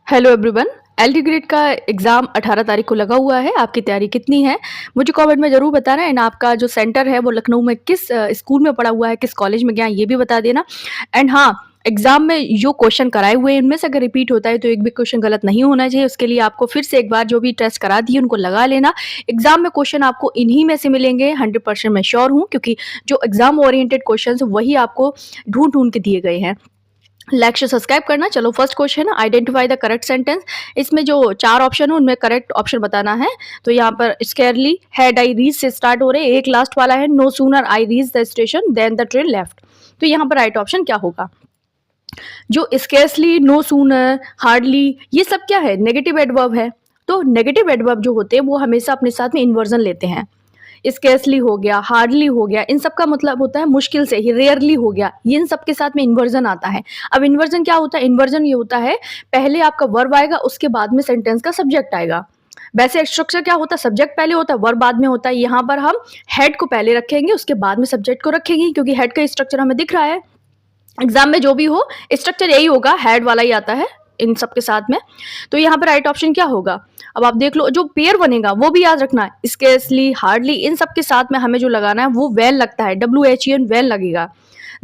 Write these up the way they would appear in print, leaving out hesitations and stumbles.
Hello everyone. LT grade का exam 18 तारीख को लगा हुआ है। आपकी तैयारी कितनी है? मुझे कमेंट में ज़रूर बताना एंड आपका जो सेंटर है वो लखनऊ में किस स्कूल में पड़ा हुआ है, किस कॉलेज में गया है, ये भी बता देना। एंड हाँ, एग्ज़ाम में जो क्वेश्चन कराए हुए हैं इनमें से अगर रिपीट होता है तो एक भी क्वेश्चन गलत नहीं होना चाहिए। उसके लिए आपको फिर से एक बार जो भी टेस्ट करा दिए उनको लगा लेना। एग्ज़ाम में क्वेश्चन आपको इन्हीं में से मिलेंगे, 100% मैं श्योर हूँ, क्योंकि जो एग्ज़ाम ओरिएंटेड क्वेश्चंस वही आपको ढूँढ-ढूँढ के दिए गए हैं। लाइक से सब्सक्राइब करना। चलो फर्स्ट क्वेश्चन है, आइडेंटिफाई द करेक्ट सेंटेंस। इसमें जो 4 ऑप्शन है उनमें करेक्ट ऑप्शन बताना है। तो यहाँ पर स्केयरली हैड आई रीच से स्टार्ट हो रहे हैं। एक लास्ट वाला है no sooner I reach the station then the train left. तो यहाँ पर राइट ऑप्शन क्या होगा? जो स्केर्सली, नो सूनर, हार्डली, ये सब क्या है? नेगेटिव एडवर्ब है। तो नेगेटिव एडवर्ब जो होते हैं वो हमेशा अपने साथ में इन्वर्जन लेते हैं। स्केर्सली हो गया, हार्डली हो गया, इन सब का मतलब होता है मुश्किल से ही, रेयरली हो गया, ये इन सब के साथ में इन्वर्जन आता है। अब इन्वर्जन क्या होता है? इन्वर्जन ये होता है पहले आपका वर्ब आएगा, उसके बाद में सेंटेंस का सब्जेक्ट आएगा। वैसे स्ट्रक्चर क्या होता है? सब्जेक्ट पहले होता है, वर्ब बाद में होता है। यहाँ पर हम हेड को पहले रखेंगे, उसके बाद में सब्जेक्ट को रखेंगे, क्योंकि हेड का स्ट्रक्चर हमें दिख रहा है। एग्जाम में जो भी हो स्ट्रक्चर यही होगा, हेड वाला ही आता है इन सब के साथ में। तो यहाँ पर राइट ऑप्शन क्या होगा? अब आप देख लो, जो पेयर बनेगा वो भी याद रखना है। स्केर्सली, हार्डली, इन सब के साथ में हमें जो लगाना है वो वेन लगता है, WHEN वेन लगेगा।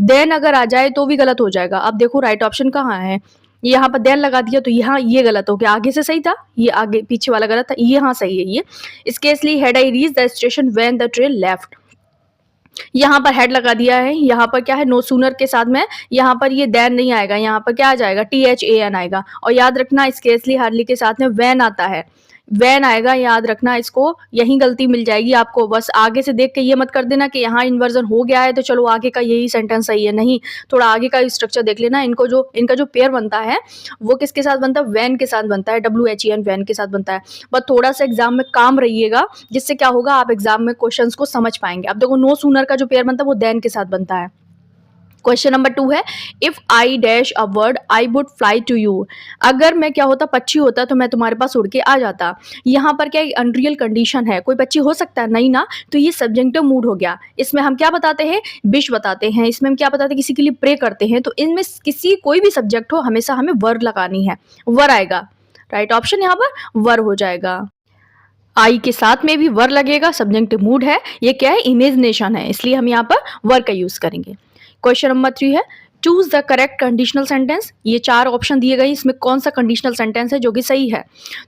देन अगर आ जाए तो भी गलत हो जाएगा। अब देखो राइट ऑप्शन कहाँ है? यहाँ पर देन लगा दिया तो यहाँ ये गलत हो गया। आगे से सही था, ये आगे पीछे वाला गलत था, ये यहाँ सही है। ये scarcely had I reach the station when the train left. यहाँ पर हेड लगा दिया है। यहाँ पर क्या है? नो सूनर के साथ में यहाँ पर ये देन नहीं आएगा, यहाँ पर क्या आ जाएगा? THAN आएगा। और याद रखना स्केर्सली हार्डली के साथ में वैन आता है, वैन आएगा, याद रखना इसको। यही गलती मिल जाएगी आपको। बस आगे से देख के ये मत कर देना कि यहाँ इन्वर्जन हो गया है तो चलो आगे का यही सेंटेंस सही है। नहीं, थोड़ा आगे का स्ट्रक्चर देख लेना। इनका जो पेयर बनता है वो किसके साथ बनता है? वैन के साथ बनता है, WHEN वैन के साथ बनता है। बस थोड़ा सा एग्जाम में काम रहिएगा, जिससे क्या होगा, आप एग्जाम में क्वेश्चंस को समझ पाएंगे। अब देखो, नो सूनर का जो पेयर बनता है वो देन के साथ बनता है। क्वेश्चन नंबर 2 है, if I dash a word I would fly to you. अगर मैं क्या होता? पक्षी होता तो मैं तुम्हारे पास उड़ के आ जाता। यहाँ पर क्या अनरियल कंडीशन है? कोई पक्षी हो सकता है? नहीं ना। तो ये सब्जेक्टिव मूड हो गया। इसमें हम क्या बताते हैं? विश बताते हैं। इसमें हम क्या बताते हैं? किसी के लिए प्रे करते हैं। तो इनमें किसी कोई भी सब्जेक्ट हो, हमेशा हमें वर लगानी है, वर आएगा। राइट ऑप्शन यहाँ पर वर हो जाएगा। आई के साथ में भी वर लगेगा, सब्जेक्टिव मूड है। ये क्या है? इमेजिनेशन है, इसलिए हम यहाँ पर वर का यूज करेंगे। क्वेश्चन नंबर 3 है, choose the correct conditional sentence. ये 4 ऑप्शन दिए गए, इसमें कौन सा कंडीशनल सेंटेंस है जो कि सही है?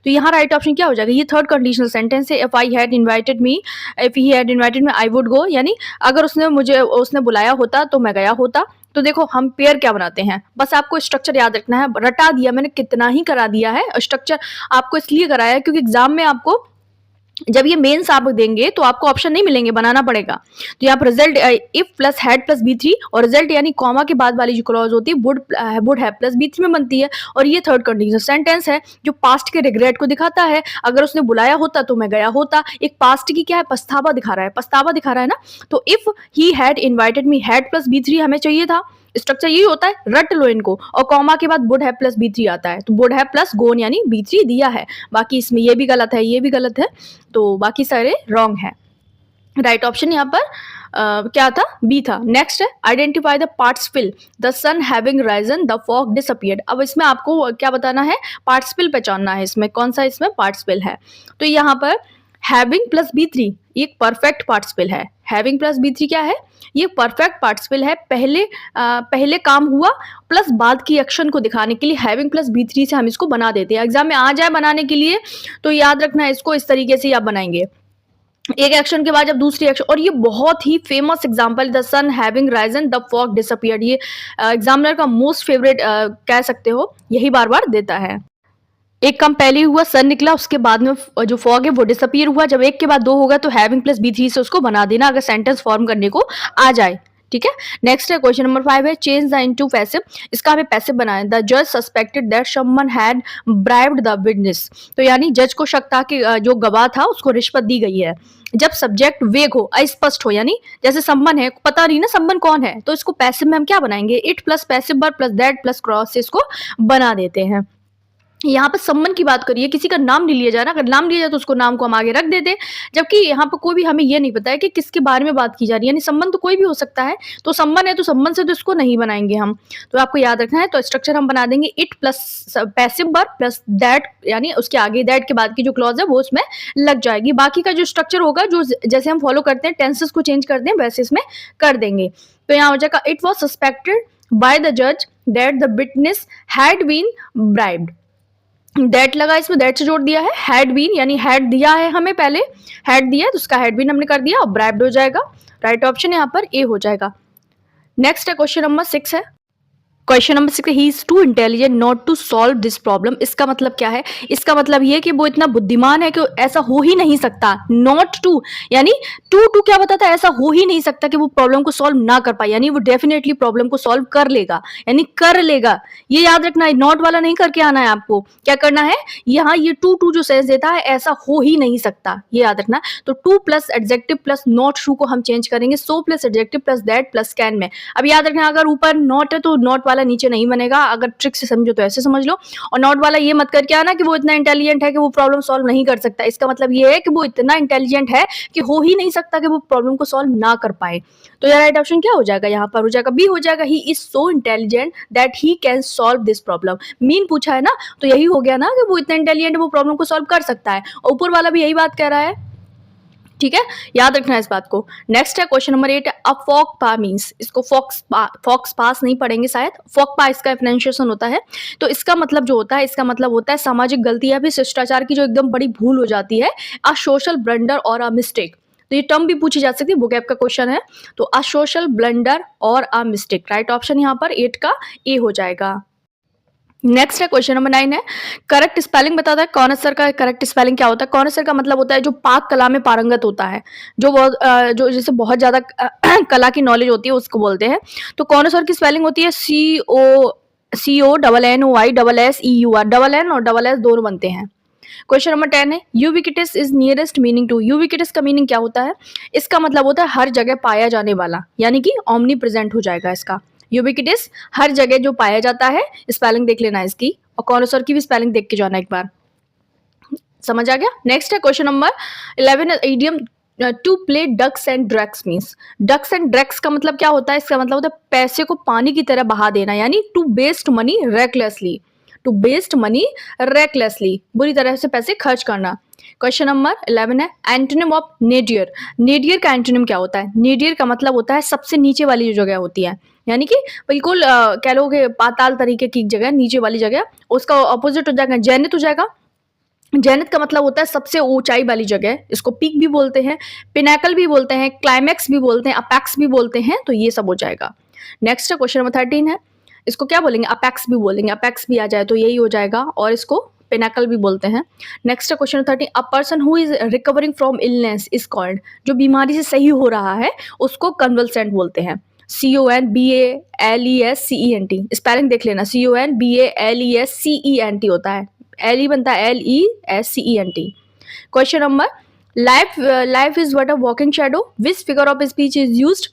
तो यहाँ राइट ऑप्शन क्या हो जाएगा? ये थर्ड कंडीशनल सेंटेंस है, if he had invited me I would go. यानी अगर उसने बुलाया होता तो मैं गया होता। तो देखो, हम पेयर क्या बनाते हैं, बस आपको स्ट्रक्चर याद रखना है। रटा दिया मैंने, कितना ही करा दिया है। स्ट्रक्चर आपको इसलिए कराया है क्योंकि एग्जाम में आपको जब ये मेंस आप देंगे तो आपको ऑप्शन नहीं मिलेंगे, बनाना पड़ेगा। तो यहाँ पर result if plus had plus B3, और रिजल्ट यानी कॉमा के बाद वाली जो क्लॉज होती है वुड हैव प्लस B3 में बनती है। और ये थर्ड कंडीशनल सेंटेंस है जो पास्ट के रिग्रेट को दिखाता है। अगर उसने बुलाया होता तो मैं गया होता। एक पास्ट की क्या है? पछतावा दिखा रहा है, पछतावा दिखा रहा है ना। तो if he had invited me, had plus B3 हमें चाहिए था। स्ट्रक्चर यही होता है, रट लो इनको। और कॉमा के बाद वुड हैव प्लस B3 आता है, तो वुड हैव प्लस गोन यानी B3 दिया है। बाकी इसमें ये भी गलत है, ये भी गलत है, तो बाकी सारे रॉन्ग है। राइट ऑप्शन यहाँ पर क्या था? बी था। नेक्स्ट है, identify the participle, the sun having risen the fog disappeared. अब इसमें आपको क्या बताना है? पार्टिसिपल पहचानना है। इसमें कौन सा इसमें पार्टिसिपल है? तो यहाँ पर हैविंग प्लस B3 ये परफेक्ट पार्टिसिपल है। हैविंग प्लस B3 क्या है? ये परफेक्ट पार्टिसिपल है। पहले काम हुआ प्लस बाद की एक्शन को दिखाने के लिए हैविंग प्लस B3 से हम इसको बना देते हैं। एग्जाम में आ जाए बनाने के लिए तो याद रखना है, इसको इस तरीके से आप बनाएंगे, एक एक्शन के बाद जब दूसरी एक्शन। और ये बहुत ही famous example, the sun having risen the fog disappeared, ये एग्जामिनर का मोस्ट फेवरेट कह सकते हो, यही बार बार देता है। एक काम पहले हुआ, सन निकला, उसके बाद में जो फॉग है वो डिसअपियर हुआ। जब एक के बाद दो होगा तो हैविंग प्लस B3 से उसको बना देना, अगर सेंटेंस फॉर्म करने को आ जाए। ठीक है। नेक्स्ट है क्वेश्चन नंबर 5 है, चेंज द इनटू पैसिव। इसका हमें पैसिव बनाए, द जज suspected that someone had bribed the witness. तो यानी जज को शक था कि जो गवाह था उसको रिश्वत दी गई है। जब सब्जेक्ट वेग हो, अस्पष्ट हो, यानी जैसे संबंध है, पता नहीं ना संबंध कौन है, तो इसको पैसिव में हम क्या बनाएंगे? It plus passive verb plus that plus cross से इसको बना देते हैं। यहाँ पे सम्मन की बात करिए, किसी का नाम नहीं लिया जा रहा, अगर नाम लिया जाए तो उसको नाम को हम आगे रख देते, जबकि यहाँ पे कोई भी हमें ये नहीं पता है कि किसके बारे में बात की जा रही है, यानी सम्मन तो कोई भी हो सकता है, तो सम्मन है तो सम्मन से तो इसको नहीं बनाएँगे हम। तो आपको याद रखना है, तो स्ट्रक्चर हम बना देंगे it plus passive verb plus that, यानी उसके आगे दैट के बाद की जो क्लॉज़ है वो उसमें लग जाएगी। बाकी का जो स्ट्रक्चर होगा, जो जैसे हम फॉलो करते हैं, टेंसेस को चेंज करते हैं, वैसे इसमें कर देंगे। तो यहाँ हो जाएगा it was suspected by the जज that the witness had been bribed. That लगा, इसमें दैट से जोड़ दिया है, हैड बीन यानी हैड दिया है हमें पहले, हैड दिया है तो उसका हैड बीन हमने कर दिया और ब्राइब्ड हो जाएगा। राइट ऑप्शन यहाँ पर ए हो जाएगा। नेक्स्ट है क्वेश्चन नंबर 6 है। Question number 6, he is too intelligent not to solve this problem. इसका मतलब क्या है? इसका मतलब ये कि वो इतना बुद्धिमान है कि ऐसा हो ही नहीं सकता। नॉट टू यानी टू क्या बताता है? ऐसा हो ही नहीं सकता कि वो प्रॉब्लम को सॉल्व ना कर पाए, यानी वो डेफिनेटली प्रॉब्लम को सॉल्व कर लेगा, यानी कर लेगा। ये याद रखना है, नॉट वाला नहीं करके आना है आपको। क्या करना है? यहाँ ये टू जो सेंस देता है, ऐसा हो ही नहीं सकता, ये याद रखना। तो too plus adjective plus not to को हम चेंज करेंगे so plus adjective plus that plus can में। अब याद रखना, अगर ऊपर नॉट है तो नॉट वाला नीचे नहीं बनेगा, अगर ट्रिक से समझो तो ऐसे समझ लो। और नॉट वाला ये मत करके आना कि वो इतना इंटेलिजेंट है कि वो प्रॉब्लम सॉल्व नहीं कर सकता। इसका मतलब ये है कि वो इतना इंटेलिजेंट है कि हो ही नहीं सकता कि वो प्रॉब्लम को सॉल्व ना कर पाए। तो यार राइट ऑप्शन क्या हो जाएगा? यहाँ पर हो जाएगा बी हो जाएगा, he is so intelligent that he can solve this problem. Mean पूछा है ना, तो यही हो गया ना कि वो इतना इंटेलिजेंट है, वो प्रॉब्लम को सॉल्व कर सकता है। और ऊपर वाला भी यही बात कह रहा है, ठीक है, याद रखना है इस बात को। नेक्स्ट है क्वेश्चन नंबर 8, अ फॉक पा मीन्स, इसको फॉक्स पास नहीं पढ़ेंगे शायद, फॉक पा इसका प्रोनाउंसिएशन होता है। तो इसका मतलब जो होता है, इसका मतलब होता है सामाजिक गलती या फिर शिष्टाचार की जो एकदम बड़ी भूल हो जाती है, अ सोशल ब्लंडर और अ मिस्टेक। तो ये टर्म भी पूछी जा सकती है, वोकैब का क्वेश्चन है। तो अ सोशल ब्लंडर और अ मिस्टेक, राइट ऑप्शन यहाँ पर 8 का ए हो जाएगा। नेक्स्ट है क्वेश्चन नंबर 9 है, करेक्ट स्पेलिंग बताता है। कॉनसर का करेक्ट स्पेलिंग क्या होता है? कॉनसर का मतलब होता है जो पाक कला में पारंगत होता है, जो बहुत जो जैसे बहुत ज्यादा कला की नॉलेज होती है, उसको बोलते हैं। तो कॉनसर की स्पेलिंग होती है CONNOI SSEUR, डबल एन और डबल एस दोनों बनते हैं। क्वेश्चन नंबर 10 है, यूबिकिटस इज नियरेस्ट मीनिंग टू। यूबिकिटस का मीनिंग क्या होता है? इसका मतलब होता है हर जगह पाया जाने वाला, यानी कि ओमनी प्रेजेंट हो जाएगा इसका। यूबिकिटस हर जगह जो पाया जाता है, स्पेलिंग देख लेना इसकी, और कॉनसर की भी स्पेलिंग देख के जाना एक बार। समझ आ गया? नेक्स्ट है question number 11, idiom to play ducks and drakes means. Ducks and drakes का मतलब क्या होता है? इसका मतलब होता है पैसे को पानी की तरह बहा देना, यानी to waste money recklessly. To waste money recklessly, बुरी तरह से पैसे खर्च करना। क्वेश्चन नंबर 11 है, एंटोनिम ऑफ नेडियर। नेडियर का एंटोनिम क्या होता है? नेडियर का मतलब होता है सबसे नीचे वाली जो जगह होती है, यानी कि बिल्कुल कह लो कि पाताल तरीके की जगह, नीचे वाली जगह। उसका ऑपोजिट हो जाएगा जैनित हो जाएगा। जैनित का मतलब होता है सबसे ऊंचाई वाली जगह, इसको पीक भी बोलते हैं, पिनाकल भी बोलते हैं, क्लाइमैक्स भी बोलते हैं, अपेक्स भी बोलते हैं। तो ये सब हो जाएगा। नेक्स्ट क्वेश्चन नंबर 13 है, इसको क्या बोलेंगे? अपेक्स भी बोलेंगे, अपेक्स भी आ जाए तो यही हो जाएगा, और इसको पिनाकल भी बोलते हैं। Next question 13, a person who is recovering from illness is called. जो बीमारी से सही हो रहा है उसको कन्वल्सेंट बोलते हैं। CONBALESCENT, स्पेलिंग देख लेना, CONBALESCENT होता है, एल ई बनता है LESCENT। Question number, life is what a walking shadow, which figure of speech is used.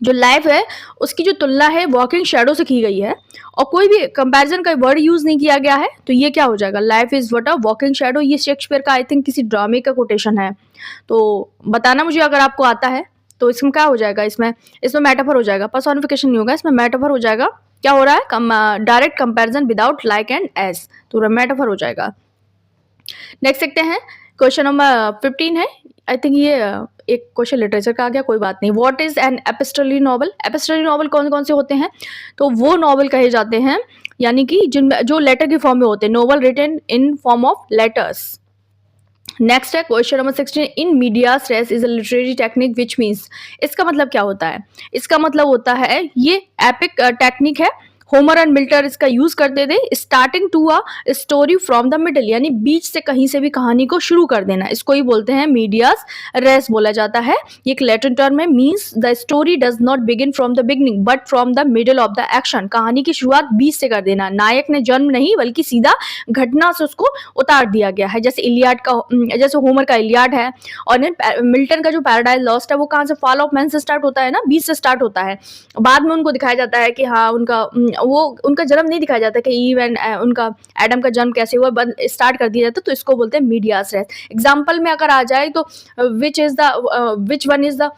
जो लाइफ है उसकी जो तुलना है वॉकिंग शैडो से की गई है, और कोई भी कंपैरिजन का वर्ड यूज नहीं किया गया है, तो ये क्या हो जाएगा? Life is what a walking shadow. ये शेक्सपियर का आई थिंक किसी ड्रामे का कोटेशन है, तो बताना मुझे अगर आपको आता है। तो इसमें क्या हो जाएगा? इसमें मेटाफर हो जाएगा, पर्सोनिफिकेशन नहीं होगा, इसमें मेटाफर हो जाएगा। क्या हो रहा है? Direct comparison without like and S, तो मेटाफर हो जाएगा। नेक्स्ट देखते हैं, क्वेश्चन नंबर 15 है, आई थिंक ये एक क्वेश्चन लिटरेचर का आ गया, कोई बात नहीं। What is an epistolary novel. Epistolary novel कौन कौन से होते हैं? तो वो नॉवल कहे जाते हैं, यानी कि जिनमें जो लेटर के फॉर्म में होते हैं, novel written in form of letters. Next है question number 16, in medias res is a literary technique which means. इसका मतलब क्या होता है? इसका मतलब होता है ये एपिक टेक्निक है, होमर एंड मिल्टन इसका यूज करते थे, starting to a story from the middle, यानी बीच से कहीं से भी कहानी को शुरू कर देना, इसको ही बोलते हैं मीडियास रेस बोला जाता है। ये एक लैटिन टर्म है, means the story does not begin from the beginning but from the middle of the action. कहानी की शुरुआत बीच से कर देना, नायक ने जन्म नहीं बल्कि सीधा घटना से उसको उतार दिया गया है। जैसे इलियाड का, जैसे होमर का इलियाड है, और मिल्टन का जो पैराडाइज लॉस्ट है वो कहाँ से? फॉल ऑफ मैन से स्टार्ट होता है ना, बीच से स्टार्ट होता है। बाद में उनको दिखाया जाता है कि हाँ उनका वो उनका जन्म नहीं दिखाया जाता कि ईव एंड उनका एडम का जन्म कैसे हुआ, स्टार्ट कर दिया जाता, तो इसको बोलते हैं मीडियास रेस। एग्जाम्पल में अगर आ जाए तो which one is the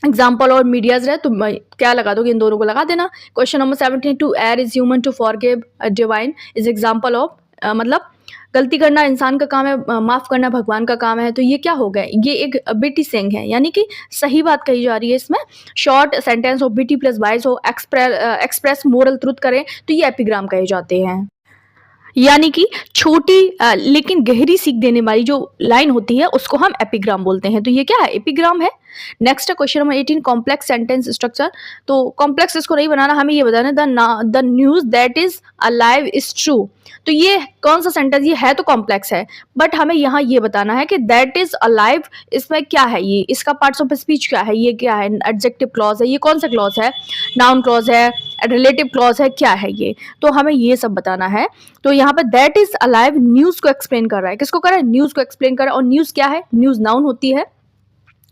example और मीडियाज रहे, तो क्या लगा दोगे, इन दोनों को लगा देना। Question number 17, to err is human, to forgive divine is example of, मतलब गलती करना इंसान का काम है, माफ करना भगवान का काम है। तो ये क्या हो गया, ये एक बिटी सेइंग है, यानी कि सही बात कही जा रही है इसमें। शॉर्ट सेंटेंस हो, बिटी प्लस वाइज हो, एक्सप्रेस मोरल ट्रुथ करें, तो ये एपिग्राम कहे जाते हैं। यानी कि छोटी लेकिन गहरी सीख देने वाली जो लाइन होती है उसको हम एपिग्राम बोलते हैं। तो ये क्या है, एपिग्राम है। नेक्स्ट है question number 18, complex sentence structure. तो कॉम्प्लेक्स इसको नहीं बनाना, हमें ये बताना the news that is alive is true. तो ये कौन सा सेंटेंस, ये है तो कॉम्प्लेक्स है, बट हमें यहाँ ये बताना है कि दैट इज अलाइव, इसमें क्या है, ये इसका पार्ट्स ऑफ स्पीच क्या है, ये क्या है, एडजेक्टिव क्लॉज है, ये कौन सा क्लॉज है, नाउन क्लॉज है, रिलेटिव क्लॉज है, क्या है ये, तो हमें ये सब बताना है। तो यहाँ पर दैट इज अलाइव न्यूज को एक्सप्लेन कर रहा है, किसको कर रहा है, न्यूज को एक्सप्लेन कर रहा है। और न्यूज क्या है, न्यूज नाउन होती है।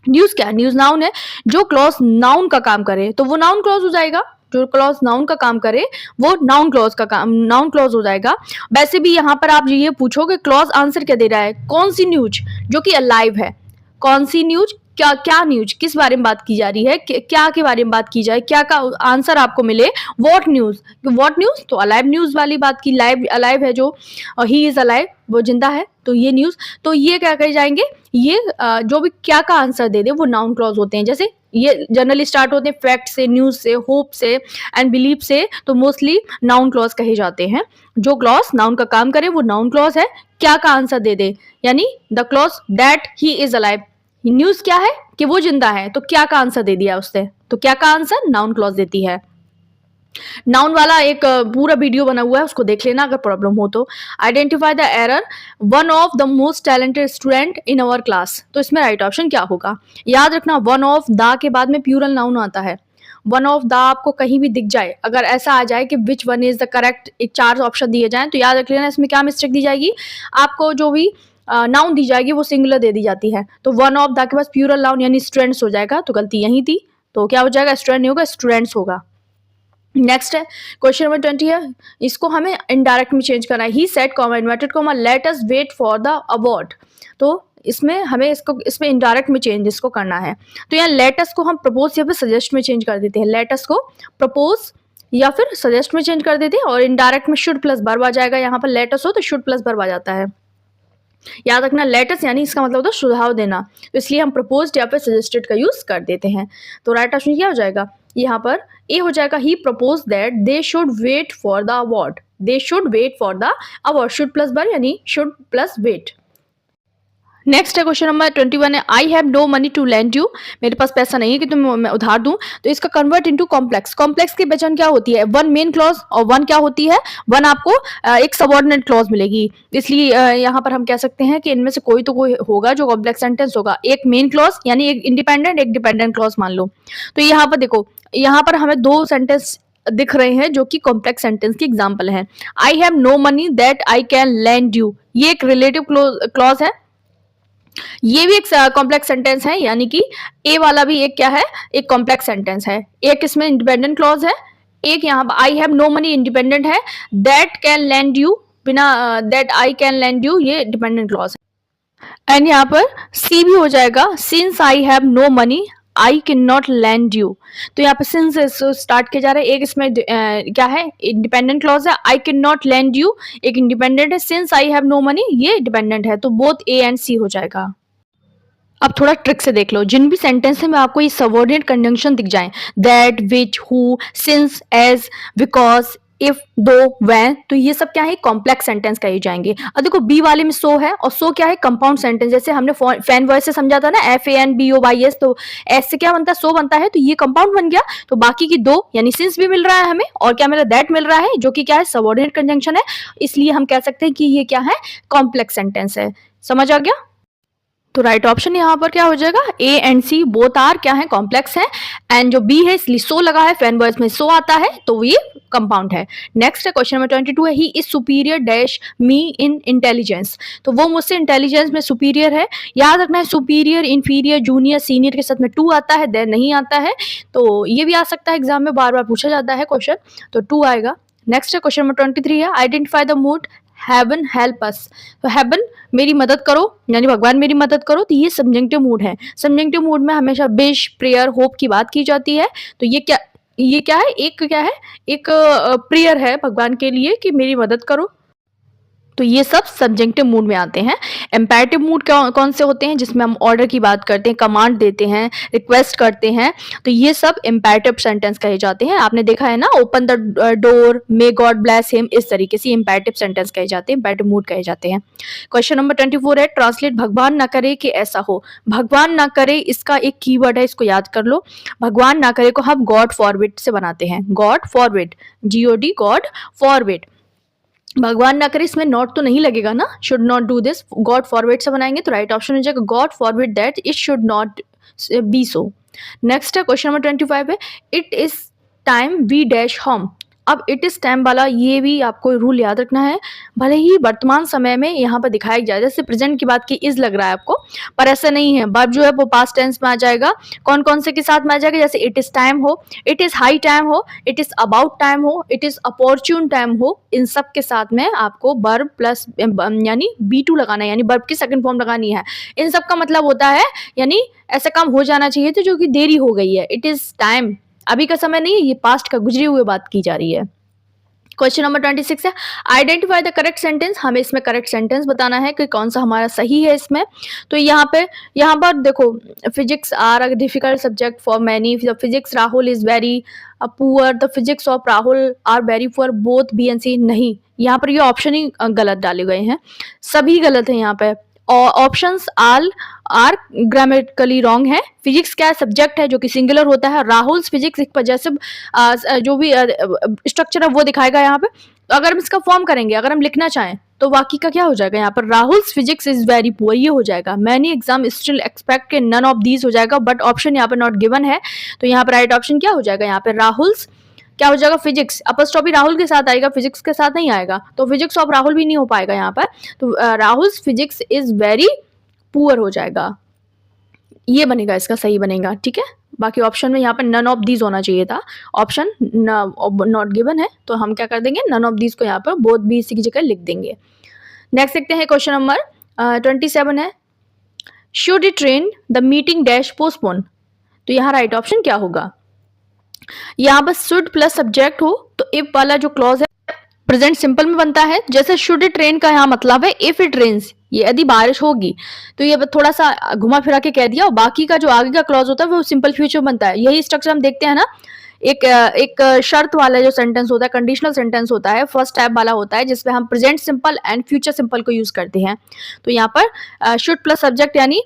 न्यूज क्या है, न्यूज नाउन है। जो क्लॉज नाउन का काम करे तो वो नाउन क्लॉज हो जाएगा, जो क्लॉज नाउन का काम करे वो नाउन क्लॉज का काम, नाउन क्लॉज हो जाएगा। वैसे भी यहाँ पर आप ये पूछोगे क्लॉज आंसर क्या दे रहा है, कौन सी न्यूज जो कि अलाइव है, कौन सी न्यूज, क्या क्या न्यूज, किस बारे में बात की जा रही है, क्या के बारे में बात की जाए, क्या का आंसर आपको मिले, व्हाट न्यूज, व्हाट न्यूज, तो अलाइव न्यूज वाली बात की, लाइव अलाइव है जो, ही इज अलाइव, वो जिंदा है, तो ये न्यूज, तो ये क्या कहे जाएंगे, ये जो भी क्या का आंसर दे दे वो नाउन क्लॉज होते हैं। जैसे ये जनरली स्टार्ट होते हैं फैक्ट से, न्यूज से, होप से एंड बिलीव से, तो मोस्टली नाउन क्लॉज कहे जाते हैं। जो क्लॉज नाउन का काम करे वो नाउन क्लॉज है, क्या का आंसर दे दे, यानी the clause that he is alive. News क्या है कि वो जिंदा है, तो क्या का आंसर दे दिया उसने, तो क्या का आंसर नाउन क्लॉज देती है। नाउन वाला एक पूरा वीडियो बना हुआ है, उसको देख लेना अगर प्रॉब्लम हो तो। Identify the error, one of the most talented student in our class, तो इसमें राइट ऑप्शन क्या होगा, याद रखना वन ऑफ द के बाद में प्लूरल नाउन आता है। वन ऑफ द आपको कहीं भी दिख जाए, अगर ऐसा आ जाए कि which one is the correct, एक 4 ऑप्शन दिए जाए, तो याद रख लेना इसमें क्या मिस्टेक दी जाएगी, आपको जो भी नाउन दी जाएगी वो सिंगुलर दे दी जाती है। तो वन ऑफ द के पास प्लूरल नाउन यानी स्टूडेंट्स हो जाएगा, तो गलती यही थी, तो क्या हो जाएगा, स्टूडेंट नहीं होगा, स्टूडेंट्स होगा। नेक्स्ट है क्वेश्चन नंबर 20 है, इसको हमें इनडायरेक्ट में चेंज करना है। He said comma inverted comma let us wait for the award, तो इसमें हमें इसको इसमें इनडायरेक्ट में चेंज इसको करना है। तो यहाँ लेट अस को हम प्रपोज या फिर सजेस्ट में चेंज कर देते हैं, लेट अस को प्रपोज या फिर सजेस्ट में चेंज कर देते हैं, और इनडायरेक्ट में शुड प्लस वर्ब आ जाएगा। यहाँ पर लेट अस हो तो शुड प्लस वर्ब आ जाता है। याद रखना लेटस यानी इसका मतलब होता है सुझाव देना, तो इसलिए हम प्रपोज्ड या फिर सजेस्टेड का यूज कर देते हैं। तो राइट ऑप्शन क्या हो जाएगा, यहाँ पर ए हो जाएगा, he propose that they should wait for the award, they should wait for the award, should plus verb यानी शुड प्लस वेट। नेक्स्ट है क्वेश्चन नंबर 21 है, I have no money to lend you, मेरे पास पैसा नहीं है कि तुम्हें मैं उधार दूं। तो इसका कन्वर्ट इनटू कॉम्प्लेक्स, कॉम्प्लेक्स की पहचान क्या होती है, वन मेन क्लॉज और वन क्या होती है, वन आपको एक सबऑर्डिनेट क्लॉज मिलेगी। इसलिए यहाँ पर हम कह सकते हैं कि इनमें से कोई तो कोई होगा जो कॉम्प्लेक्स सेंटेंस होगा, एक मेन क्लॉज यानी एक इंडिपेंडेंट, एक डिपेंडेंट क्लॉज मान लो। तो यहाँ पर देखो, यहाँ पर हमें 2 सेंटेंस दिख रहे हैं जो कि कॉम्प्लेक्स सेंटेंस की एग्जाम्पल है। I have no money that I can lend you, ये एक रिलेटिव क्लॉज है, ये भी एक कॉम्प्लेक्स सेंटेंस है, यानी कि ए वाला भी एक क्या है, एक कॉम्प्लेक्स सेंटेंस है। एक इसमें इंडिपेंडेंट क्लॉज है, एक यहाँ पर I have no money independent है, दैट कैन लैंड यू बिना that I can lend you ये डिपेंडेंट क्लॉज है। एंड यहाँ पर सी भी हो जाएगा, since I have no money I can not lend you, तो यहाँ पे सिंस स्टार्ट किया जा रहा है। एक इसमें क्या है, इंडिपेंडेंट क्लॉज है, I can not lend you एक इंडिपेंडेंट है, since I have no money ये डिपेंडेंट है, तो बोथ ए एंड सी हो जाएगा। अब थोड़ा ट्रिक से देख लो, जिन भी सेंटेंस में आपको ये सबऑर्डिनेट कंजंक्शन दिख जाए, that, which, who, since, as, because, if, though, when, तो ये सब क्या है, कॉम्प्लेक्स सेंटेंस कहे जाएंगे। अब देखो बी वाले में सो है, और सो क्या है, कंपाउंड सेंटेंस, जैसे हमने फैन वॉइस से समझा था ना, FANBOYS, तो एस से क्या बनता है, सो बनता है, तो ये कंपाउंड बन गया। तो बाकी की 2 यानी सिंस भी मिल रहा है हमें, और क्या मिल रहा है, दैट मिल रहा है, जो कि क्या है, सबऑर्डिनेट कंजंक्शन है, इसलिए हम कह सकते हैं कि ये क्या है, कॉम्प्लेक्स सेंटेंस है। समझ आ गया। तो राइट ऑप्शन यहाँ पर क्या हो जाएगा, A and C both are क्या है, कॉम्प्लेक्स है। एंड जो बी है इसलिए सो लगा है, फैन बॉयज में सो आता है तो ये कंपाउंड है। नेक्स्ट है क्वेश्चन नंबर 22 है, he is superior dash me in intelligence. तो वो मुझसे इंटेलिजेंस में सुपीरियर है। याद रखना है सुपीरियर, इंफीरियर, जूनियर, सीनियर के साथ में टू आता है, देन नहीं आता है। तो ये भी आ सकता है एग्जाम में, बार बार पूछा जाता है क्वेश्चन, तो टू आएगा। नेक्स्ट है क्वेश्चन नंबर 23 है, identify the mood heaven help us. तो हेवन मेरी मदद करो, यानी भगवान मेरी मदद करो, तो ये सबजेक्टिव मूड है। सबजेक्टिव मूड में हमेशा विश, प्रेयर, होप की बात की जाती है। तो ये क्या है, एक प्रेयर है भगवान के लिए कि मेरी मदद करो। तो ये सब सब्जेक्टिव मूड में आते हैं। एम्पैरेटिव मूड कौन से होते हैं, जिसमें हम ऑर्डर की बात करते हैं, कमांड देते हैं, रिक्वेस्ट करते हैं, तो ये सब एम्पैरेटिव सेंटेंस कहे जाते हैं। आपने देखा है ना, open the door, may God bless him, इस तरीके से एम्पैरेटिव सेंटेंस कहे जाते हैं, एम्पैरेटिव मूड कहे जाते हैं। क्वेश्चन नंबर 24 है, ट्रांसलेट भगवान ना करे कि ऐसा हो। भगवान ना करे इसका एक कीवर्ड है, इसको याद कर लो। भगवान ना करे को हम गॉड फॉरबिड से बनाते हैं, God forbid, GOD, God forbid. भगवान ना करे, इसमें नॉट तो नहीं लगेगा ना, should not do this, God forbid से बनाएंगे तो राइट ऑप्शन हो जाएगा God forbid that it should not be so. Next है क्वेश्चन नंबर 25 है, it is time we dash home. अब इट इज टाइम वाला ये भी आपको रूल याद रखना है। भले ही वर्तमान समय में यहाँ पर दिखाया जाए, जैसे प्रेजेंट की बात की इज लग रहा है आपको, पर ऐसा नहीं है। वर्ब जो है वो पास्ट टेंस में आ जाएगा। कौन कौन से के साथ में आ जाएगा, जैसे इट इज टाइम हो, इट इज हाई टाइम हो, इट इज अबाउट टाइम हो, इट इज अपॉर्चून टाइम हो, इन सब के साथ में आपको वर्ब प्लस यानी B2 लगाना है, यानी वर्ब की सेकंड फॉर्म लगानी है। इन सब का मतलब होता है यानी ऐसा काम हो जाना चाहिए था जो कि देरी हो गई है। इट इज टाइम अभी का समय नहीं है, ये पास्ट का, गुजरी हुई बात की जा रही है। क्वेश्चन नंबर 26 है, आइडेंटिफाई द करेक्ट सेंटेंस। हमें इसमें करेक्ट सेंटेंस बताना है कि कौन सा हमारा सही है इसमें। तो यहाँ पर देखो, physics are a difficult subject for many, the physics Rahul is very poor, the physics of Rahul are very poor, both B and C। नहीं, यहाँ पर ये ऑप्शन ही गलत डाले गए हैं, सभी गलत है यहाँ पे। Options all are grammatically wrong है। फिजिक्स क्या सब्जेक्ट है जो कि सिंगुलर होता है, राहुल्स फिजिक्स एक पजेसिव जो भी स्ट्रक्चर है वो दिखाएगा यहाँ पे। तो अगर हम इसका फॉर्म करेंगे, अगर हम लिखना चाहें तो बाकी का क्या हो जाएगा, यहाँ पर Rahul's physics is very poor, ये हो जाएगा। मैनी एग्जाम स्टिल एक्सपेक्ट के नन ऑफ दीज हो जाएगा, बट ऑप्शन यहाँ पर नॉट गिवन है। तो यहाँ पर राइट ऑप्शन क्या हो जाएगा, यहाँ पे राहुल्स क्या हो जाएगा, फिजिक्स, अपॉस्ट्रोफी राहुल के साथ आएगा, फिजिक्स के साथ नहीं आएगा, तो फिजिक्स ऑफ राहुल भी नहीं हो पाएगा यहाँ पर। तो Rahul physics is very poor हो जाएगा, ये बनेगा, इसका सही बनेगा। ठीक है, बाकी ऑप्शन में यहाँ पर नन ऑफ दीज होना चाहिए था, ऑप्शन नॉट गिवन है, तो हम क्या कर देंगे, नन ऑफ दीज को यहाँ पर बोथ B C की जगह लिख देंगे। नेक्स्ट देखते हैं क्वेश्चन नंबर 27 है, should it train the meeting dash postpone. तो यहाँ राइट ऑप्शन क्या होगा, यहाँ पर शुड प्लस सब्जेक्ट हो तो इफ वाला जो क्लॉज है प्रेजेंट सिंपल में बनता है। जैसे शुड इट रेन का यहाँ मतलब है इफ इट रेन्स, ये यदि बारिश होगी, तो ये थोड़ा सा घुमा फिरा के कह दिया, और बाकी का जो आगे का क्लॉज होता है वो सिंपल फ्यूचर बनता है। यही स्ट्रक्चर हम देखते हैं ना, एक शर्त वाला जो सेंटेंस होता है, कंडीशनल सेंटेंस होता है, फर्स्ट टाइप वाला होता है, जिसमें हम present simple and future simple को यूज करते हैं। तो यहाँ पर शुड प्लस सब्जेक्ट यानी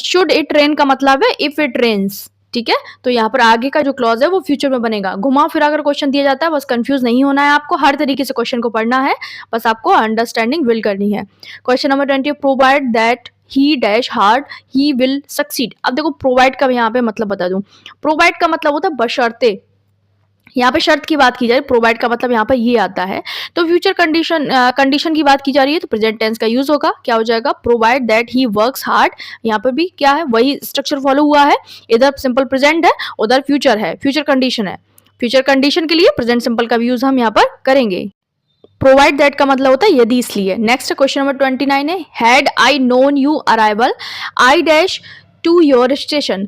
शुड इट रेन का मतलब है इफ इट रेन्स। ठीक है, तो यहाँ पर आगे का जो क्लॉज है वो फ्यूचर में बनेगा। घुमा फिरा कर क्वेश्चन दिया जाता है, बस कंफ्यूज नहीं होना है आपको, हर तरीके से क्वेश्चन को पढ़ना है, बस आपको अंडरस्टैंडिंग बिल्ड करनी है। Question number 20, provide that he dash hard he will succeed. अब देखो प्रोवाइड का यहाँ पे मतलब बता दूं, प्रोवाइड का मतलब होता है बशर्ते, यहाँ पे शर्त की बात की जाए, प्रोवाइड का मतलब यहाँ पर ये आता है। तो फ्यूचर कंडीशन की बात की जा रही है तो प्रेजेंट टेंस का यूज होगा, क्या हो जाएगा, provide that he works hard. यहाँ पर भी क्या है, वही स्ट्रक्चर फॉलो हुआ है, इधर सिंपल प्रेजेंट है, उधर फ्यूचर है, फ्यूचर कंडीशन है। फ्यूचर कंडीशन के लिए प्रेजेंट सिंपल का भी यूज हम यहाँ पर करेंगे। प्रोवाइड दैट का मतलब होता है यदि, इसलिए। नेक्स्ट क्वेश्चन नंबर 29 है, had I known you arrival I dash to your station.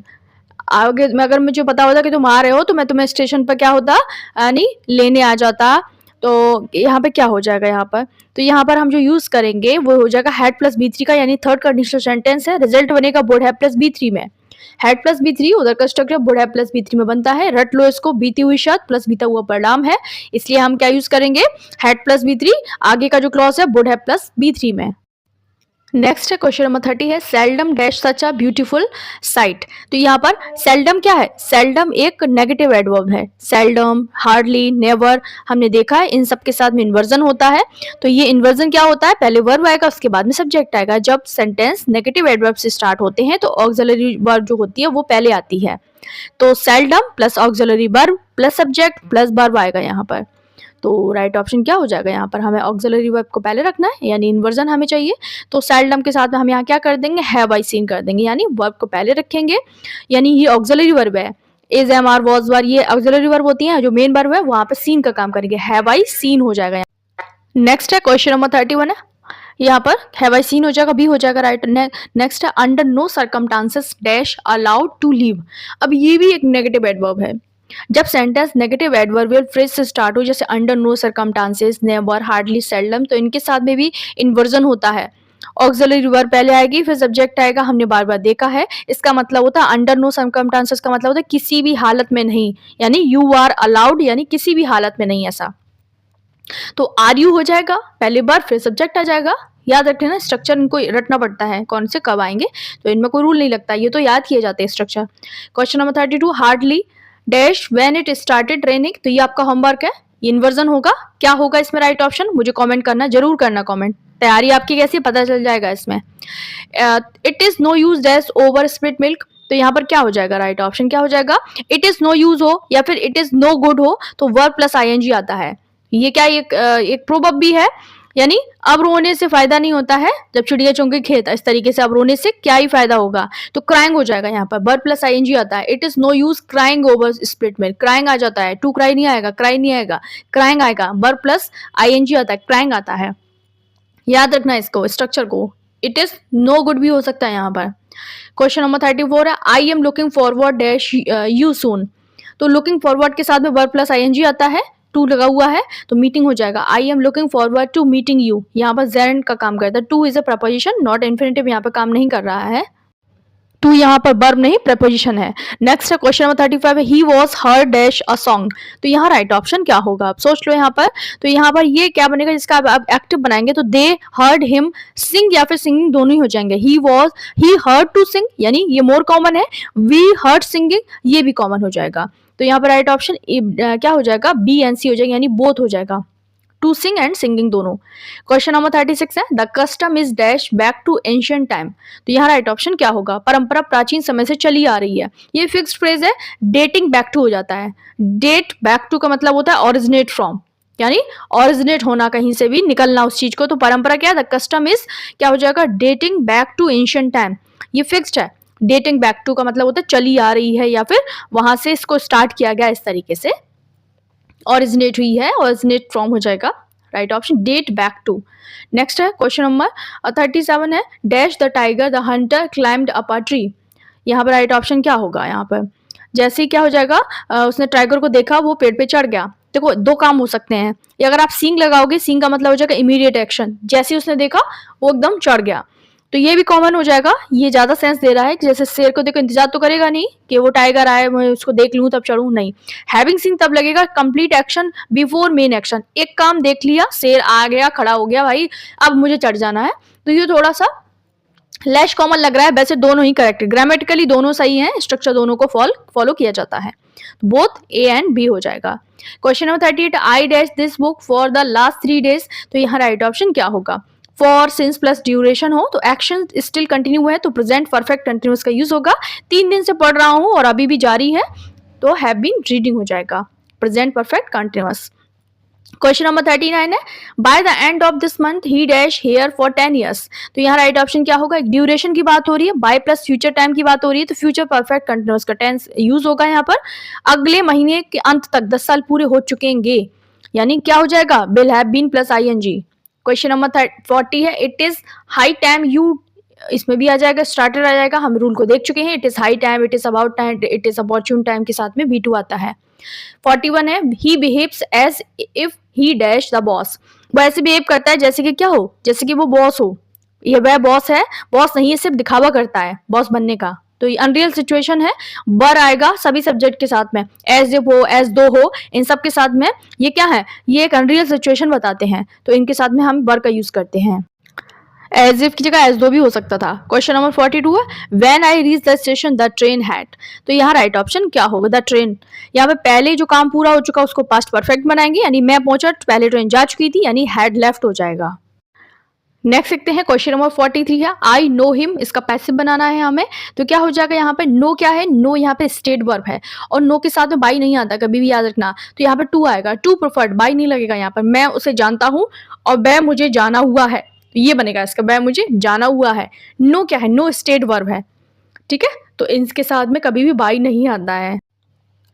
आगे में अगर मुझे पता होता कि तुम आ रहे हो तो मैं तुम्हें स्टेशन पर क्या होता, यानी लेने आ जाता। तो यहाँ पे क्या हो जाएगा, यहाँ पर तो यहाँ पर हम जो यूज करेंगे वो हो जाएगा हैड प्लस B3 का, यानी थर्ड कंडीशनल सेंटेंस है, रिजल्ट बनेगा वुड हैव प्लस B3 में। हैड प्लस B3 उधर का structure would have plus B3 में बनता है। रट लो इसको, बीती हुई शर्त प्लस बीता हुआ परिणाम है, इसलिए हम क्या यूज करेंगे, हैड प्लस B3, आगे का जो क्लॉज है वुड हैव प्लस B3 में। नेक्स्ट है क्वेश्चन नंबर 30 है seldom dash such a beautiful sight. तो यहाँ पर सेल्डम क्या है? सेल्डम एक नेगेटिव एडवर्ब है। सेल्डम, हार्डली, नेवर हमने देखा है इन सब के साथ में इन्वर्जन होता है। तो ये इन्वर्जन क्या होता है? पहले वर्ब आएगा उसके बाद में सब्जेक्ट आएगा। जब सेंटेंस नेगेटिव एडवर्ब से स्टार्ट होते हैं तो ऑक्सिलरी वर्ब जो होती है वो पहले आती है। तो seldom plus auxiliary verb plus subject plus verb आएगा यहाँ पर। तो राइट ऑप्शन क्या हो जाएगा? यहाँ पर हमें ऑक्सिलरी वर्ब को पहले रखना है यानी इन्वर्जन हमें चाहिए। तो सेल्डम के साथ में हम यहाँ क्या कर देंगे? हैव आई सीन कर देंगे यानी वर्ब को पहले रखेंगे यानी ये ऑक्सिलरी वर्ब है। इज, एम, आर, वॉज, वर ये ऑक्सिलरी वर्ब होती है। जो मेन वर्ब है वहां पे सीन का काम करेंगे। हैव आई सीन हो जाएगा। नेक्स्ट है क्वेश्चन नंबर 31 है। यहाँ पर हैव आई सीन हो जाएगा, बी हो जाएगा राइट। नेक्स्ट है under no circumstances dash allowed to leave. अब ये भी एक नेगेटिव एडवर्ब है। जब सेंटेंस नेगेटिव एडवर्बियल फ्रेज से स्टार्ट हो जैसे under no circumstances, never, hardly, seldom, तो इनके साथ में भी इन्वर्जन होता है। ऑक्सिलरी वर्ब पहले आएगी फिर सब्जेक्ट आएगा, हमने बार बार देखा है। इसका मतलब होता है अंडर नो सर्कमस्टांसेस का मतलब होता है किसी भी हालत में नहीं, यानी यू आर अलाउड यानी किसी भी हालत में नहीं ऐसा। तो आर यू हो जाएगा पहले बार फिर सब्जेक्ट आ जाएगा। याद रखना ना, स्ट्रक्चर इनको रटना पड़ता है कौन से कब आएंगे, तो इनमें कोई रूल नहीं लगता, ये तो याद किए जाते हैं structure. Question number 32 hardly dash when it started raining. तो ये आपका होमवर्क है, ये इन्वर्जन होगा। क्या होगा इसमें राइट ऑप्शन? मुझे कमेंट करना, जरूर करना कमेंट। तैयारी आपकी कैसी पता चल जाएगा इसमें। It is no use dash over split milk. तो यहाँ पर क्या हो जाएगा? राइट ऑप्शन क्या हो जाएगा? इट इज नो यूज हो या फिर इट इज नो गुड हो तो वर्ब प्लस आईएनजी आता है। ये क्या एक प्रोवर्ब भी है, यानी अब रोने से फायदा नहीं होता है जब चिड़िया चुंगी खेत, इस तरीके से अब रोने से क्या ही फायदा होगा। तो क्राइंग हो जाएगा यहाँ पर, वर्ब प्लस आईएनजी आता है। It is no use crying over split milk, crying आ जाता है, टू क्राई नहीं आएगा, क्राई नहीं आएगा, क्राइंग आएगा, वर्ब प्लस आईएनजी आता है, क्राइंग आता है। याद रखना इसको, स्ट्रक्चर को। इट इज नो गुड भी हो सकता है यहाँ पर। क्वेश्चन नंबर 34 है आई am looking forward dash you soon. तो लुकिंग फॉरवर्ड के साथ में वर्ब प्लस आईएनजी आता है, टू लगा हुआ है तो मीटिंग हो जाएगा। I am looking forward to meeting you, यहाँ पर जेंड का काम करता है। To is a preposition, not infinitive, यहाँ पर काम नहीं कर रहा है। टू यहाँ पर वर्ब नहीं प्रपोजिशन है। नेक्स्ट है क्वेश्चन नंबर 35 है he was her dash a song. तो यहाँ राइट ऑप्शन क्या होगा? आप सोच लो यहाँ पर। तो यहाँ पर ये क्या बनेगा जिसका आप एक्टिव बनाएंगे तो दे हर्ड हिम सिंग या फिर सिंगिंग दोनों ही हो जाएंगे। ही हर्ड टू सिंग यानी ये मोर कॉमन है। वी हर्ड सिंगिंग ये भी कॉमन हो जाएगा। तो यहाँ पर राइट ऑप्शन क्या हो जाएगा? बी एंड सी हो जाएगा यानी बोथ हो जाएगा, टू सिंग एंड सिंगिंग दोनों। क्वेश्चन नंबर 36 है the custom is dash back to ancient time. तो यहाँ राइट ऑप्शन क्या होगा? परंपरा प्राचीन समय से चली आ रही है। ये फिक्स्ड फ्रेज है, डेटिंग बैक टू हो जाता है। डेट बैक टू का मतलब होता है ओरिजिनेट फ्रॉम, यानी ओरिजिनेट होना, कहीं से भी निकलना उस चीज को। तो परंपरा क्या है? द कस्टम इज क्या हो जाएगा? Dating back to ancient time. ये फिक्स्ड है। डेटिंग बैक टू का मतलब होता है चली आ रही है या फिर वहां से इसको स्टार्ट किया गया इस तरीके से, ओरिजिनेट हुई है, ओरिजिनेट फ्रॉम हो जाएगा right option, date back to. Next है क्वेश्चन नंबर 37 है dash the tiger the hunter climbed up a tree. यहाँ पर राइट ऑप्शन क्या होगा? यहाँ पर जैसे ही क्या हो जाएगा, उसने टाइगर को देखा वो पेड़ पे चढ़ गया। देखो दो काम हो सकते हैं, या अगर आप सींग लगाओगे, सींग का मतलब हो जाएगा इमीडिएट एक्शन, जैसे ही उसने देखा वो एकदम चढ़ गया। तो ये भी कॉमन हो जाएगा। ये ज्यादा सेंस दे रहा है कि जैसे शेर को देखो इंतजार तो करेगा नहीं कि वो टाइगर आए मैं उसको देख लूं तब चढ़ूं, नहीं। हैविंग सीन तब लगेगा complete action before main action. एक काम देख लिया, शेर आ गया, खड़ा हो गया, भाई अब मुझे चढ़ जाना है। तो ये थोड़ा सा लेस कॉमन लग रहा है। वैसे दोनों ही करेक्ट है, ग्रामेटिकली दोनों सही है, स्ट्रक्चर दोनों को फॉलो किया जाता है। बोथ ए एंड बी हो जाएगा। Question number 38 I dash this book for the last 3 days। तो यहाँ राइट ऑप्शन क्या होगा? फॉर सिंस प्लस ड्यूरेशन हो तो एक्शन स्टिल कंटिन्यू है तो प्रेजेंट परफेक्ट कंटिन्यूअस का यूज होगा। 3 दिन से पढ़ रहा हूं और अभी भी जारी है तो हैव बीन रीडिंग हो जाएगा, present perfect continuous. Question number 39 है by the end of this month he dash here for 10 years। तो यहाँ राइट ऑप्शन क्या होगा? ड्यूरेशन की बात हो रही है, बाय प्लस फ्यूचर टाइम की बात हो रही है तो फ्यूचर परफेक्ट कंटिन्यूअस का टेंस यूज होगा यहाँ पर। अगले महीने के अंत तक 10 साल पूरे हो चुकेंगे, यानी क्या हो जाएगा? Will have been plus ING. Question number 40 है it is high time you, इसमें भी आ जाएगा, स्टार्टर आ जाएगा, हम रूल को देख चुके हैं। It is high time, it is about time, it is opportune time के साथ में V2 आता है। 41 है he behaves as if he dash the boss. वो ऐसे बिहेव करता है जैसे कि क्या हो? जैसे कि वो बॉस हो। ये वह बॉस है, बॉस नहीं है, सिर्फ दिखावा करता है बॉस बनने का। तो ये अनरियल सिचुएशन है। बर आएगा सभी सब्जेक्ट के साथ में, एज इफ हो, एज दो हो, इन सब के साथ में ये क्या है? ये एक अनरियल सिचुएशन बताते हैं तो इनके साथ में हम बर का यूज करते हैं। एज इफ की जगह एज दो भी हो सकता था। क्वेश्चन नंबर 42 है, when I reach the station the train had. तो यहाँ राइट ऑप्शन क्या होगा, द ट्रेन। यहाँ पे पहले जो काम पूरा हो चुका उसको पास्ट परफेक्ट बनाएंगे, यानी मैं पहुंचा, पहले ट्रेन जा चुकी थी, यानी हैड लेफ्ट हो जाएगा। नेक्स्ट देखते हैं क्वेश्चन नंबर 43 है, आई नो हिम, इसका पैसिव बनाना है हमें। तो क्या हो जाएगा यहाँ पे, नो क्या है, नो यहाँ पे स्टेट वर्ब है और नो के साथ में बाई नहीं आता, कभी भी याद रखना। तो यहाँ पे टू आएगा, टू प्रेफर्ड, बाई नहीं लगेगा यहाँ पर। मैं उसे जानता हूँ और वह मुझे जाना हुआ है, तो ये बनेगा इसका, वह मुझे जाना हुआ है। नो क्या है, नो स्टेट वर्ब है, ठीक है। तो इनके साथ में कभी भी बाई नहीं आता है।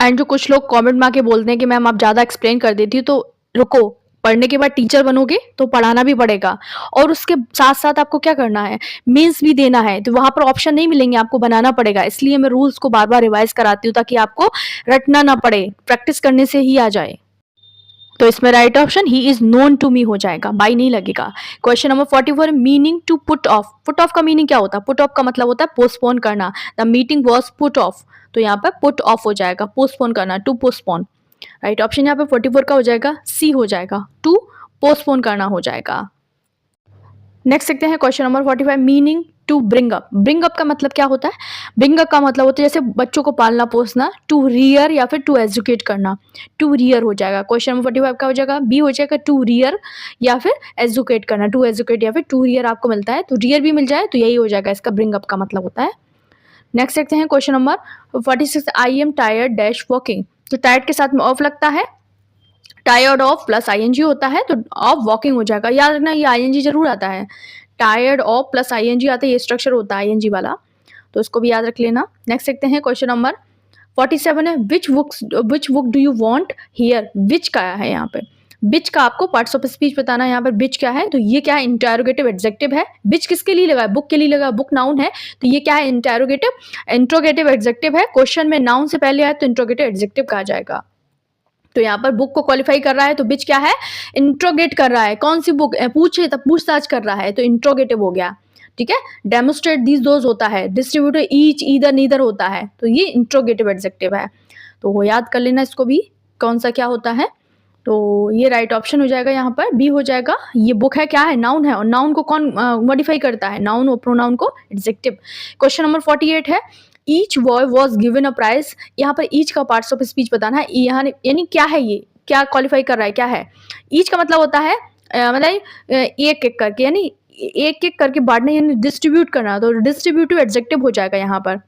एंड जो कुछ लोग कमेंट में आके बोलते हैं कि मैम आप ज़्यादा एक्सप्लेन कर देती हो, तो रुको, पढ़ने के बाद टीचर बनोगे तो पढ़ाना भी पड़ेगा और उसके साथ साथ आपको क्या करना है, मीन्स भी देना है। तो वहां पर ऑप्शन नहीं मिलेंगे, आपको बनाना पड़ेगा। इसलिए मैं रूल्स को बार बार रिवाइज कराती हूँ ताकि आपको रटना ना पड़े, प्रैक्टिस करने से ही आ जाए। तो इसमें right option he is known to me हो जाएगा, बाई नहीं लगेगा। Question number 44, meaning to put off. Put off का मीनिंग क्या होता है, पुट ऑफ का मतलब होता है पोस्टपोन करना। The meeting was put off, तो यहाँ पर पुट ऑफ हो जाएगा, पोस्टपोन करना, टू पोस्टपोन। राइट ऑप्शन यहाँ पे 44 का हो जाएगा, सी हो जाएगा, टू पोस्टपोन करना हो जाएगा। नेक्स्ट देखते हैं question number 45, meaning to bring up. Bring up का मतलब क्या होता है, ब्रिंग अप का मतलब होता है जैसे बच्चों को पालना पोसना, टू रियर या फिर टू एजुकेट करना, टू रियर हो जाएगा। क्वेश्चन नंबर 45 का हो जाएगा, बी हो जाएगा, टू रियर या फिर एजुकेट करना, टू एजुकेट या फिर टू रियर आपको मिलता है, तो रियर भी मिल जाए तो यही हो जाएगा, इसका ब्रिंग अप का मतलब होता है। नेक्स्ट देखते हैं question number 46, I am tired dash walking. तो टायर्ड के साथ में ऑफ लगता है, टायर्ड ऑफ प्लस आईएनजी होता है, तो ऑफ वॉकिंग हो जाएगा। याद रखना ये आईएनजी जरूर आता है, टायर्ड ऑफ प्लस आईएनजी आता है, ये स्ट्रक्चर होता है आईएनजी वाला, तो इसको भी याद रख लेना। नेक्स्ट देखते हैं क्वेश्चन नंबर 47 है, which book do you want here. Which का है यहाँ पे, बिच का आपको पार्ट्स ऑफ स्पीच बताना है। यहाँ पर बिच क्या है, तो ये क्या है, इंटरोगेटिव एडजेक्टिव है। बिच किसके लिए लगा है, बुक के लिए लगा, बुक नाउन है, तो ये क्या है, इंट्रोगेटिव एडजेक्टिव है। क्वेश्चन में नाउन से पहले आए तो इंट्रोगेटिव एडजेक्टिव कहा जाएगा। तो यहाँ पर बुक को क्वालिफाई कर रहा है, तो बिच क्या है, इंट्रोगेट कर रहा है। कौन सी बुक, पूछे तब पूछताछ कर रहा है, तो इंट्रोगेटिव हो गया, ठीक है। डेमोस्ट्रेट दिस दोज होता है, डिस्ट्रीब्यूटर ईच ईदर नीदर होता है, तो ये इंट्रोगेटिव एडजेक्टिव है। तो वो याद कर लेना इसको भी, कौन सा क्या होता है। तो ये राइट ऑप्शन हो जाएगा, यहाँ पर बी हो जाएगा। ये बुक है, क्या है, नाउन है, और नाउन को कौन मॉडिफाई करता है, नाउन और प्रोनाउन को एडजेक्टिव। क्वेश्चन नंबर 48 है, each boy was given a prize. यहाँ पर ईच का पार्ट्स ऑफ स्पीच बताना है, यहाँ यानी क्या है, ये क्या क्वालिफाई कर रहा है, क्या है। ईच का मतलब होता है मतलब एक एक करके, यानी एक एक करके बांटना, यानी डिस्ट्रीब्यूट करना, तो डिस्ट्रीब्यूटिव एडजेक्टिव हो जाएगा यहाँ पर।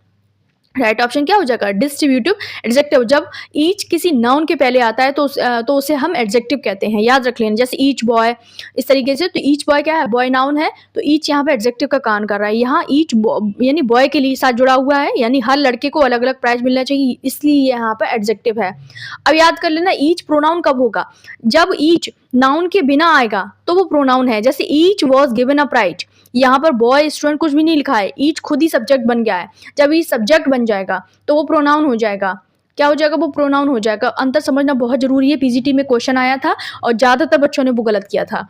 राइट ऑप्शन क्या हो जाएगा, डिस्ट्रीब्यूटिव एडजेक्टिव। जब ईच किसी नाउन के पहले आता है तो उसे हम एडजेक्टिव कहते हैं, याद रख लेना। जैसे ईच बॉय, इस तरीके से, तो ईच बॉय क्या है, बॉय नाउन है, तो ईच यहाँ पे एडजेक्टिव का काम कर रहा है। यहाँ ईच यानी बॉय के लिए साथ जुड़ा हुआ है, यानी हर लड़के को अलग अलग प्राइज मिलना चाहिए, इसलिए यहाँ पे एडजेक्टिव है। अब याद कर लेना, ईच प्रोनाउन कब होगा, जब ईच नाउन के बिना आएगा तो वो प्रोनाउन है। जैसे each was given a prize, यहाँ पर बॉय स्टूडेंट कुछ भी नहीं लिखा है, ईच खुद ही सब्जेक्ट बन गया है। जब ये सब्जेक्ट बन जाएगा तो वो प्रोनाउन हो जाएगा। क्या हो जाएगा, वो प्रोनाउन हो जाएगा। अंतर समझना बहुत जरूरी है, पीजीटी में क्वेश्चन आया था और ज्यादातर बच्चों ने वो गलत किया था,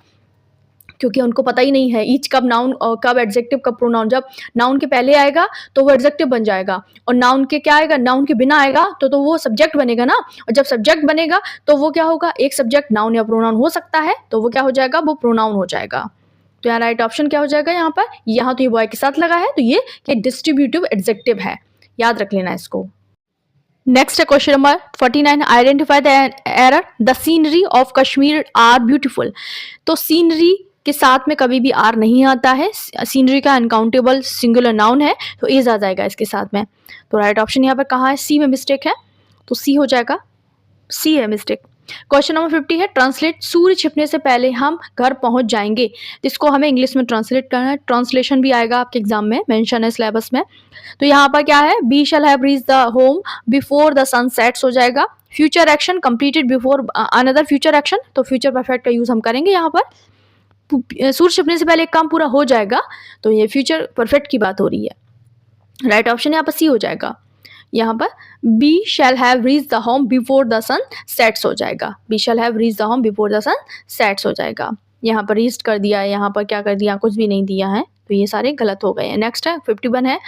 क्योंकि उनको पता ही नहीं है ईच कब नाउन और कब एडजेक्टिव कब प्रोनाउन। जब नाउन के पहले आएगा तो वो एडजेक्टिव बन जाएगा, और नाउन के क्या आएगा, नाउन के बिना आएगा तो वो सब्जेक्ट बनेगा ना। और जब सब्जेक्ट बनेगा तो वो क्या होगा, एक सब्जेक्ट नाउन या प्रोनाउन हो सकता है, तो वो क्या हो जाएगा, वो प्रोनाउन हो जाएगा। तो यहाँ राइट ऑप्शन क्या हो जाएगा, यहाँ पर, यहाँ तो ये बॉय के साथ लगा है, तो ये डिस्ट्रीब्यूटिव एडजेक्टिव है, याद रख लेना इसको। नेक्स्ट है question number 49, identify the error, the scenery of Kashmir are beautiful. तो सीनरी के साथ में कभी भी आर नहीं आता है, सीनरी का अनकाउंटेबल सिंगुलर नाउन है, तो एज आ जाएगा इसके साथ में। तो राइट ऑप्शन यहाँ पर कहाँ है, सी में मिस्टेक है, तो सी हो जाएगा, सी है मिस्टेक। क्वेश्चन नंबर 50 है, ट्रांसलेट, सूर्य छिपने से पहले हम घर पहुंच जाएंगे। इसको हमें इंग्लिश में ट्रांसलेट करना है, ट्रांसलेशन भी आएगा आपके एग्जाम में, मेंशन है सिलेबस में। तो यहाँ पर क्या है, we shall have reach the home before the sun sets हो जाएगा। Future action completed before another future action, तो फ्यूचर परफेक्ट का यूज हम करेंगे यहाँ पर। सूर्य छिपने से पहले एक काम पूरा हो जाएगा, तो ये फ्यूचर परफेक्ट की बात हो रही है। राइट ऑप्शन यहाँ पर सी हो जाएगा। यहाँ पर we shall have reach the home before the sun sets हो जाएगा, we shall have reach the home before the sun sets हो जाएगा। यहाँ पर रीच कर दिया है, यहाँ पर क्या कर दिया, कुछ भी नहीं दिया है, तो ये सारे गलत हो गए हैं। नेक्स्ट है 51 है,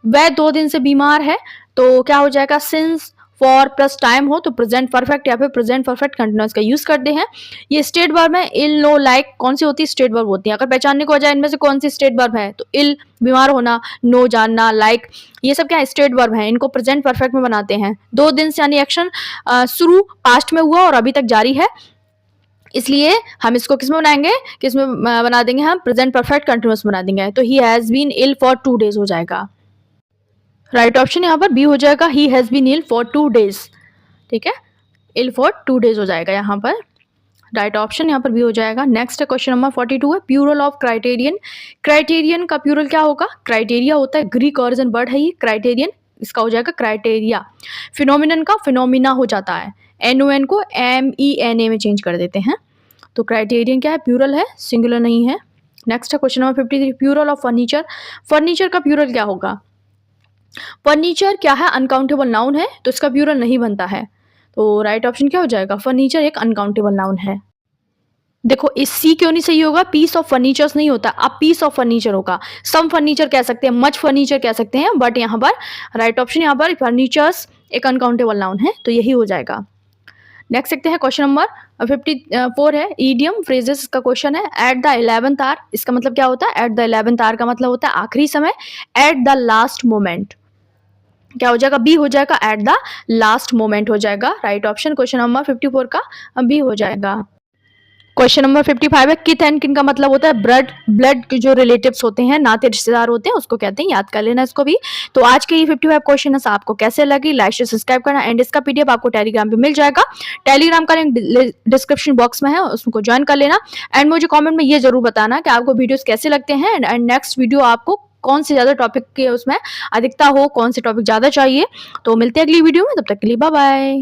वह 2 दिन से बीमार है, तो क्या हो जाएगा, सिंस फॉर प्लस टाइम हो तो प्रेजेंट परफेक्ट या फिर प्रेजेंट परफेक्ट कंटिन्यूअस का यूज करते हैं। ये स्टेट वर्ब है। इल, नो, लाइक कौन सी होती है? स्टेट वर्ब होती है। अगर पहचानने को आ जाए इनमें से कौन सी स्टेट वर्ब है, तो इल बीमार होना, नो जानना, लाइक ये सब क्या है? स्टेट वर्ब है। इनको प्रेजेंट परफेक्ट में बनाते हैं। 2 दिन से यानी एक्शन शुरू पास्ट में हुआ और अभी तक जारी है, इसलिए हम इसको किस में बनाएंगे? किस में बना देंगे? हम प्रेजेंट परफेक्ट कंटिन्यूअस बना देंगे। तो he has been ill for 2 days हो जाएगा। राइट ऑप्शन यहाँ पर बी हो जाएगा, he has been ill for 2 days. ठीक है, इल फॉर 2 डेज हो जाएगा यहाँ पर। राइट ऑप्शन यहाँ पर भी हो जाएगा। नेक्स्ट क्वेश्चन नंबर 42 है, प्यूरल ऑफ क्राइटेरियन। क्राइटेरियन का प्यूरल क्या होगा? क्राइटेरिया होता है, ग्रीक ऑरिजिन वर्ड है ये क्राइटेरियन, इसका हो जाएगा क्राइटेरिया। फिनोमिनन का फिनोमिना हो जाता है, NON को MENA में चेंज कर देते हैं। तो क्राइटेरियन क्या है? प्यूरल है, सिंगुलर नहीं है। नेक्स्ट है question number 53, plural of furniture. Furniture का प्यूरल क्या होगा? फर्नीचर क्या है? अनकाउंटेबल नाउन है, तो इसका प्यूरल नहीं बनता है। तो राइट ऑप्शन क्या हो जाएगा? फर्नीचर एक अनकाउंटेबल नाउन है। देखो इस सी क्यों नहीं सही होगा? पीस ऑफ फर्नीचर्स नहीं होता, अब पीस ऑफ फर्नीचर होगा। सम फर्नीचर कह सकते हैं, मच फर्नीचर कह सकते हैं, बट यहाँ पर राइट ऑप्शन यहाँ पर फर्नीचर्स एक अनकाउंटेबल नाउन है, तो यही हो जाएगा। नेक्स्ट देखते हैं क्वेश्चन नंबर 54 है, ईडियम फ्रेजेस का क्वेश्चन है। एट द 11th आवर, इसका मतलब क्या होता है? एट द 11th आवर का मतलब होता है आखिरी समय। एट द लास्ट मोमेंट क्या हो जाएगा? बी हो जाएगा, एट द लास्ट मोमेंट हो जाएगा। राइट ऑप्शन क्वेश्चन नंबर 54 का बी हो जाएगा। क्वेश्चन नंबर 55 है, किथ एंड किन का मतलब होता है? ब्लड के जो रिलेटिव्स होते हैं, नाते रिश्तेदार होते हैं, उसको कहते हैं। याद कर लेना इसको भी। तो आज के ये 55 क्वेश्चन आपको कैसे लगी? लाइक शेयर सब्सक्राइब करना, एंड इसका PDF आपको टेलीग्राम पे मिल जाएगा। टेलीग्राम का लिंक डिस्क्रिप्शन बॉक्स में है, उसको ज्वाइन कर लेना। एंड मुझे कॉमेंट में ये जरूर बताना कि आपको वीडियोज कैसे लगते हैं, एंड नेक्स्ट वीडियो आपको कौन से ज्यादा टॉपिक के उसमें अधिकता हो, कौन से टॉपिक ज्यादा चाहिए। तो मिलते हैं अगली वीडियो में, तब तक के लिए बाय बाय।